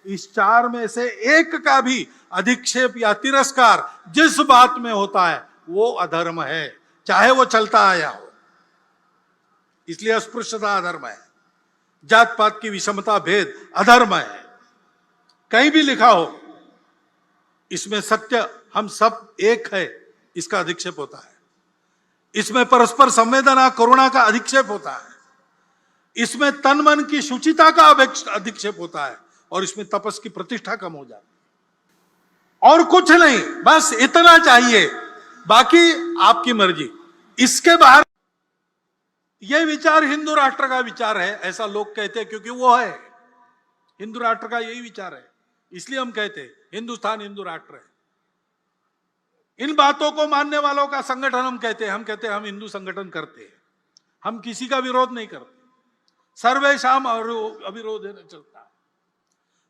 इस चार में से एक का भी अधिक्षेप या तिरस्कार जिस बात में होता है वो अधर्म है, चाहे वो चलता आया हो। इसलिए अस्पृश्यता अधर्म है, जात पात की विषमता भेद अधर्म है। कहीं भी लिखा हो इसमें सत्य हम सब एक है, इसका अधिक्षेप होता है। इसमें परस्पर संवेदना करुणा का अधिक्षेप होता है। इसमें तन मन की शुचिता का अधिक्षेप होता है और इसमें तपस की प्रतिष्ठा कम हो जाती है। और कुछ नहीं, बस इतना चाहिए, बाकी आपकी मर्जी। इसके बाहर यह विचार हिंदू राष्ट्र का विचार है, ऐसा लोग कहते हैं, क्योंकि वो है हिंदू राष्ट्र का यही विचार है, इसलिए हम कहते हैं हिंदुस्तान हिंदू राष्ट्र है। इन बातों को मानने वालों का संगठन हम कहते हैं हम हिंदू संगठन करते हैं। हम किसी का विरोध नहीं करते, सर्वेशाम अविरोध चलता है।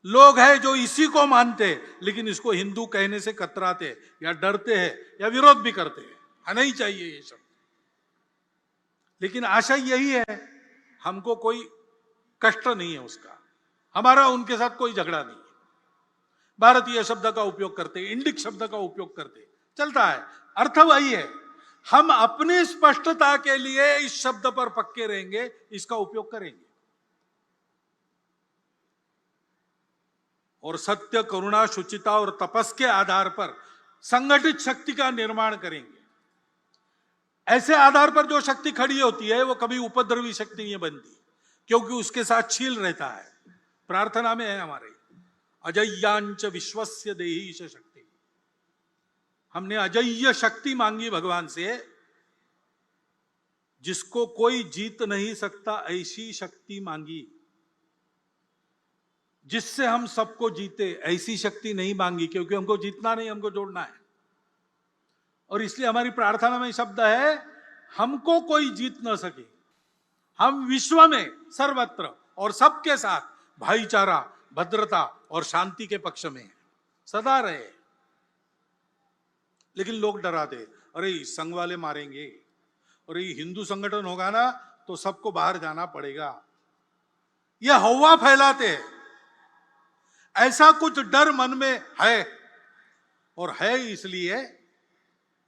लोग हैं जो इसी को मानते लेकिन इसको हिंदू कहने से कतराते या डरते हैं या विरोध भी करते हैं, नहीं चाहिए ये शब्द। लेकिन आशा यही है, हमको कोई कष्ट नहीं है उसका, हमारा उनके साथ कोई झगड़ा नहीं है। भारतीय शब्द का उपयोग करते, इंडिक शब्द का उपयोग करते, चलता है, अर्थ वही है। हम अपनी स्पष्टता के लिए इस शब्द पर पक्के रहेंगे, इसका उपयोग करेंगे और सत्य करुणा शुचिता और तपस के आधार पर संगठित शक्ति का निर्माण करेंगे। ऐसे आधार पर जो शक्ति खड़ी होती है वो कभी उपद्रवी शक्ति नहीं बनती, क्योंकि उसके साथ शील रहता है। प्रार्थना में है हमारे अजय्यांच विश्वस्य देहि शक्ति। हमने अजय्य शक्ति मांगी भगवान से, जिसको कोई जीत नहीं सकता ऐसी शक्ति मांगी, जिससे हम सबको जीते ऐसी शक्ति नहीं मांगी, क्योंकि हमको जीतना नहीं, हमको जोड़ना है। और इसलिए हमारी प्रार्थना में शब्द है हमको कोई जीत न सके, हम विश्व में सर्वत्र और सबके साथ भाईचारा भद्रता और शांति के पक्ष में सदा रहे। लेकिन लोग डराते, अरे संघ वाले मारेंगे, और ये हिंदू संगठन होगा ना तो सबको बाहर जाना पड़ेगा, यह हवा फैलाते हैं। ऐसा कुछ डर मन में है, और है इसलिए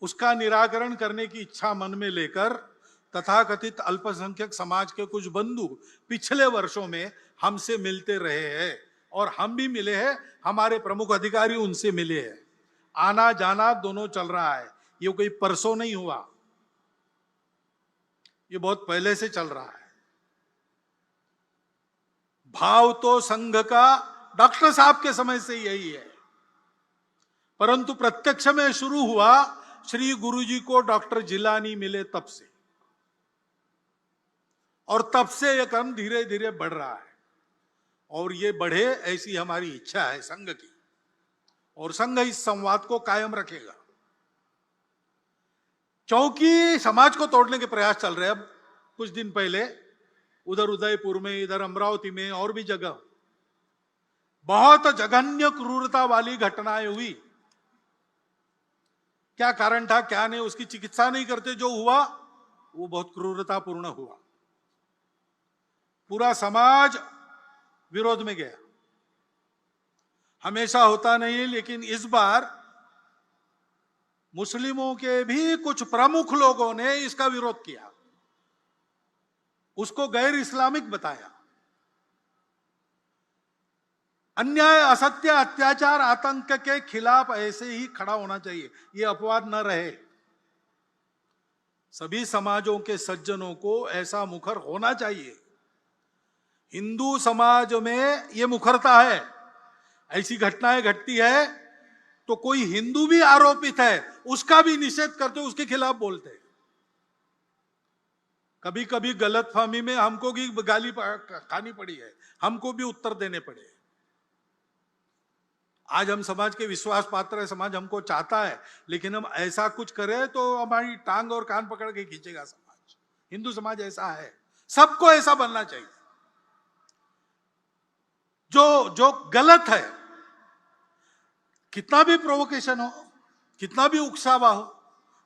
उसका निराकरण करने की इच्छा मन में लेकर तथाकथित अल्पसंख्यक समाज के कुछ बंधु पिछले वर्षों में हमसे मिलते रहे हैं, और हम भी मिले हैं, हमारे प्रमुख अधिकारी उनसे मिले हैं। आना जाना दोनों चल रहा है, ये कोई परसों नहीं हुआ, ये बहुत पहले से चल रहा है। भाव तो संघ का डॉक्टर साहब के समय से यही है, परंतु प्रत्यक्ष में शुरू हुआ श्री गुरुजी को डॉक्टर जिलानी मिले तब से, और तब से यह क्रम धीरे धीरे बढ़ रहा है, और ये बढ़े ऐसी हमारी इच्छा है संघ की, और संघ इस संवाद को कायम रखेगा। क्योंकि समाज को तोड़ने के प्रयास चल रहे हैं। अब कुछ दिन पहले उधर उदयपुर में, इधर अमरावती में और भी जगह बहुत जघन्य क्रूरता वाली घटनाएं हुई। क्या कारण था क्या नहीं, उसकी चिकित्सा नहीं करते, जो हुआ वो बहुत क्रूरतापूर्ण हुआ। पूरा समाज विरोध में गया। हमेशा होता नहीं, लेकिन इस बार मुस्लिमों के भी कुछ प्रमुख लोगों ने इसका विरोध किया, उसको गैर इस्लामिक बताया। अन्याय असत्य अत्याचार आतंक के खिलाफ ऐसे ही खड़ा होना चाहिए, ये अपवाद न रहे। सभी समाजों के सज्जनों को ऐसा मुखर होना चाहिए। हिंदू समाज में ये मुखरता है, ऐसी घटनाएं घटती है तो कोई हिंदू भी आरोपित है उसका भी निषेध करते, उसके खिलाफ बोलते। कभी कभी गलतफहमी में हमको भी गाली खानी पड़ी है, हमको भी उत्तर देने पड़े। आज हम समाज के विश्वास पात्र है, समाज हमको चाहता है, लेकिन हम ऐसा कुछ करें तो हमारी टांग और कान पकड़ के खींचेगा समाज। हिंदू समाज ऐसा है, सबको ऐसा बनना चाहिए। जो गलत है, कितना भी प्रोवोकेशन हो, कितना भी उकसावा हो,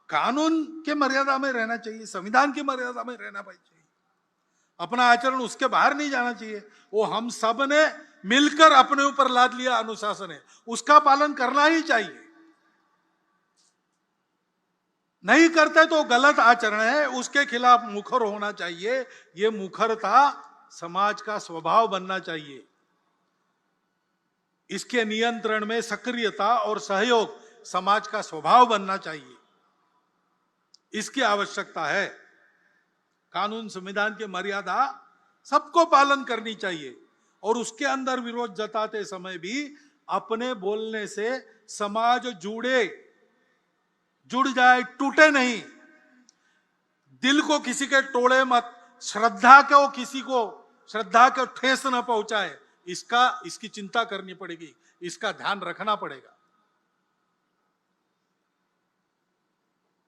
कानून के मर्यादा में रहना चाहिए, संविधान की मर्यादा में रहना चाहिए। अपना आचरण उसके बाहर नहीं जाना चाहिए। वो हम सब ने मिलकर अपने ऊपर लाद लिया अनुशासन है, उसका पालन करना ही चाहिए। नहीं करते तो गलत आचरण है, उसके खिलाफ मुखर होना चाहिए। ये मुखरता समाज का स्वभाव बनना चाहिए। इसके नियंत्रण में सक्रियता और सहयोग समाज का स्वभाव बनना चाहिए। इसकी आवश्यकता है। कानून संविधान की मर्यादा सबको पालन करनी चाहिए और उसके अंदर विरोध जताते समय भी अपने बोलने से समाज जुड़ जाए, टूटे नहीं। दिल को किसी के तोड़े मत, श्रद्धा को ठेस न पहुंचाए। इसकी चिंता करनी पड़ेगी, इसका ध्यान रखना पड़ेगा।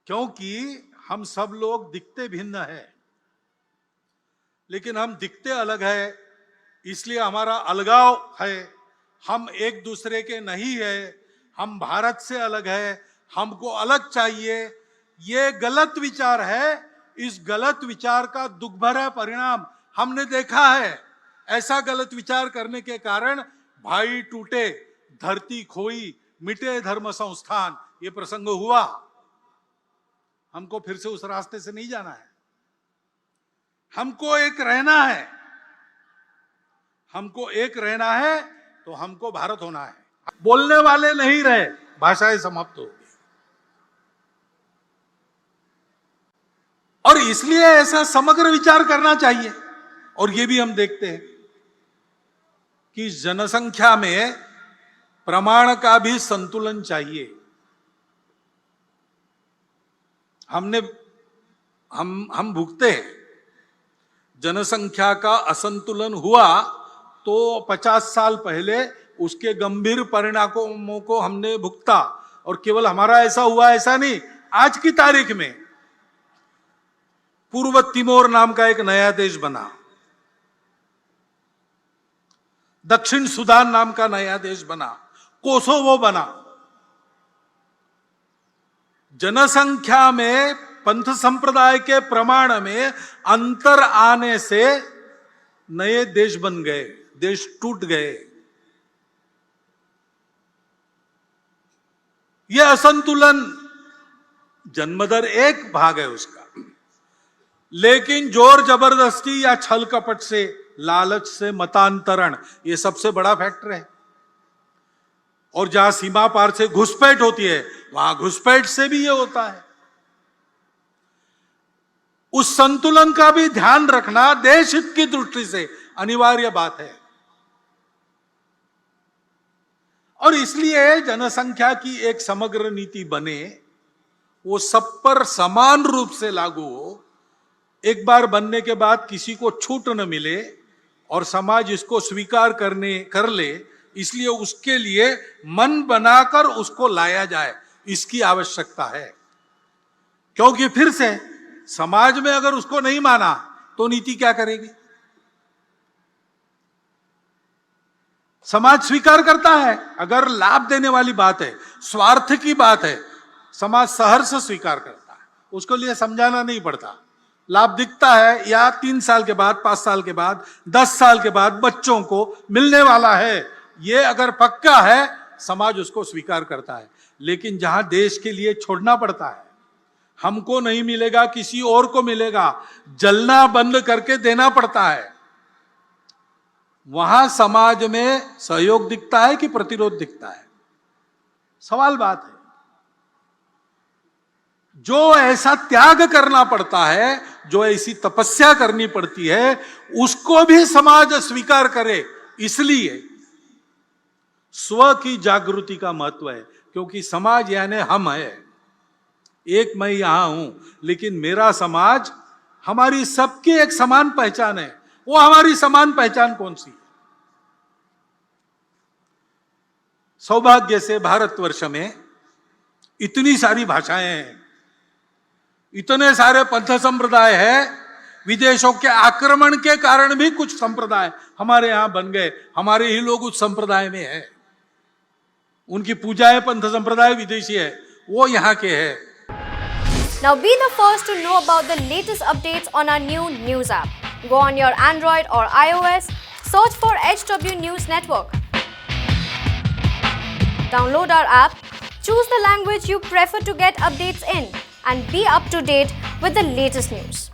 क्योंकि हम सब लोग दिखते भिन्न है, लेकिन हम दिखते अलग है, इसलिए हमारा अलगाव है। हम एक दूसरे के नहीं है, हम भारत से अलग है, हमको अलग चाहिए। ये गलत विचार है। इस गलत विचार का दुख भरा परिणाम हमने देखा है। ऐसा गलत विचार करने के कारण भाई टूटे, धरती खोई, मिटे धर्म संस्थान, ये प्रसंग हुआ। हमको फिर से उस रास्ते से नहीं जाना है। हमको एक रहना है। हमको एक रहना है तो हमको भारत होना है। बोलने वाले नहीं रहे, भाषाएं समाप्त हो गई। और इसलिए ऐसा समग्र विचार करना चाहिए। और ये भी हम देखते हैं कि जनसंख्या में प्रमाण का भी संतुलन चाहिए। हम भुगते हैं। जनसंख्या का असंतुलन हुआ तो 50 साल पहले उसके गंभीर परिणामों को हमने भुगता। और केवल हमारा ऐसा हुआ ऐसा नहीं, आज की तारीख में पूर्व तिमोर नाम का एक नया देश बना, दक्षिण सुदान नाम का नया देश बना, कोसोवो बना। जनसंख्या में पंथ संप्रदाय के प्रमाण में अंतर आने से नए देश बन गए, देश टूट गए। यह असंतुलन जन्मदर एक भाग है उसका, लेकिन जोर जबरदस्ती या छल कपट से, लालच से मतांतरण, ये सबसे बड़ा फैक्टर है। और जहां सीमा पार से घुसपैठ होती है, वहां घुसपैठ से भी ये होता है। उस संतुलन का भी ध्यान रखना देश हित की दृष्टि से अनिवार्य बात है। और इसलिए जनसंख्या की एक समग्र नीति बने, वो सब पर समान रूप से लागू हो। एक बार बनने के बाद किसी को छूट न मिले और समाज इसको स्वीकार कर ले, इसलिए उसके लिए मन बनाकर उसको लाया जाए, इसकी आवश्यकता है। क्योंकि फिर से समाज में अगर उसको नहीं माना तो नीति क्या करेगी? समाज स्वीकार करता है अगर लाभ देने वाली बात है, स्वार्थ की बात है, समाज सहर्ष स्वीकार करता है। उसको लिए समझाना नहीं पड़ता। लाभ दिखता है या 3 साल के बाद, 5 साल के बाद, 10 साल के बाद बच्चों को मिलने वाला है, ये अगर पक्का है, समाज उसको स्वीकार करता है। लेकिन जहां देश के लिए छोड़ना पड़ता है, हमको नहीं मिलेगा किसी और को मिलेगा, जलना बंद करके देना पड़ता है, वहां समाज में सहयोग दिखता है कि प्रतिरोध दिखता है? सवाल बात है। जो ऐसा त्याग करना पड़ता है, जो ऐसी तपस्या करनी पड़ती है, उसको भी समाज स्वीकार करे। इसलिए स्व की जागृति का महत्व है, क्योंकि समाज यानी हम है। एक मैं यहां हूं, लेकिन मेरा समाज, हमारी सबकी एक समान पहचान है। वो हमारी समान पहचान कौन सी है? सौभाग्य से भारतवर्ष में इतनी सारी भाषाएं हैं, इतने सारे पंथ संप्रदाय है। विदेशों के आक्रमण के कारण भी कुछ संप्रदाय हमारे यहां बन गए, हमारे ही लोग उस संप्रदाय में है। उनकी पूजा है, पंथ संप्रदाय विदेशी है, वो यहाँ के है। Now be the first to know about the latest updates on our new news app. Go on your Android or iOS, search for HW News Network. Download our app, choose the language you prefer to get updates in, and be up to date with the latest news.